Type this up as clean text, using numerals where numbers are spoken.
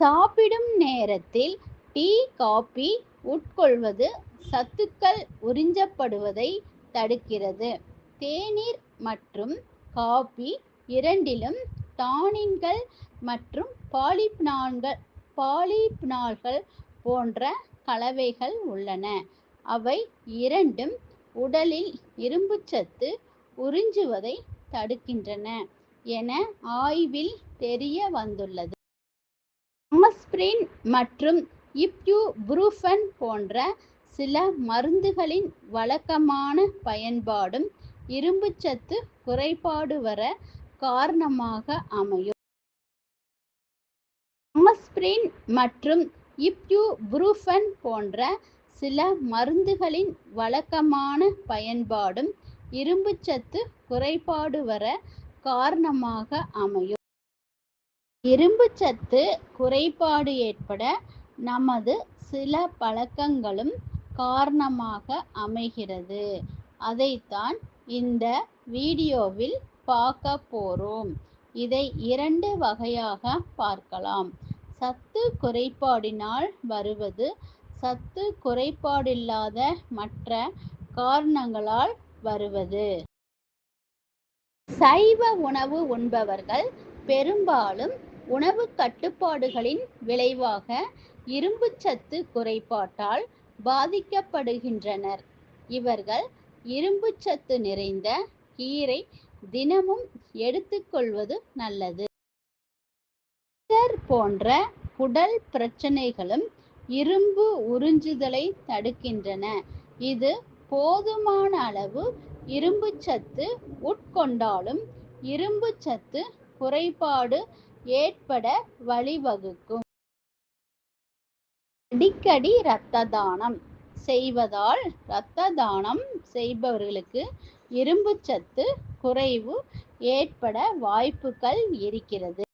சாப்பிடும் நேரத்தில் tea, coffee உட்கொள்வது சத்துக்கள் உறிஞ்சப்படுவதை தடுக்கிறது. தேநீர் மற்றும் காபி இரண்டிலும் டானின்கள் மற்றும் பாலிபினால்கள் போன்ற கலவைகள் உள்ளன. அவை இரண்டும் உடலில் இரும்புச்சத்து உறிஞ்சுவதை தடுக்கின்றன என ஆய்வில் தெரிய வந்துள்ளது. ஆஸ்பிரின் மற்றும் இப்யூபுரூஃபன் போன்ற சில மருந்துகளின் வழக்கமான பயன்பாடும் இரும்புச்சத்து குறைபாடு வர காரணமாக அமையும். ஆஸ்பிரின் மற்றும் இப்யூபுரூஃபன் போன்ற சில மருந்துகளின் வழக்கமான பயன்பாடும் இரும்புச்சத்து குறைபாடு வர காரணமாக அமையும். இரும்புச்சத்து குறைபாடு ஏற்பட நமது சில பழக்கங்களும் காரணமாக அமைகிறது. அதைத்தான் இந்த வீடியோவில் பார்க்க போறோம். இதை 2 வகையாக பார்க்கலாம். சத்து குறைபாடினால் வருவது, சத்து குறைபாடில்லாத மற்ற காரணங்களால் வருவது. சைவ உணவு உண்பவர்கள் பெரும்பாலும் உணவு கட்டுப்பாடுகளின் விளைவாக இரும்புச்சத்து குறைபாட்டால் பாதிக்கப்படுகின்றனர். இவர்கள் இரும்புச்சத்து நிறைந்த கீரை தினமும் எடுத்துக்கொள்வது நல்லது. போன்ற குடல் பிரச்சனைகளும் இரும்பு உறிஞ்சுதலை தடுக்கின்றன. இது போதுமான அளவு இரும்புச்சத்து உட்கொண்டாலும் இரும்புச்சத்து குறைபாடு ஏற்பட வழிவகுக்கும். அடிக்கடி இரத்த தானம் செய்வதால் இரத்த தானம் செய்பவர்களுக்கு இரும்புச்சத்து குறைவு ஏற்பட வாய்ப்புகள் இருக்கிறது.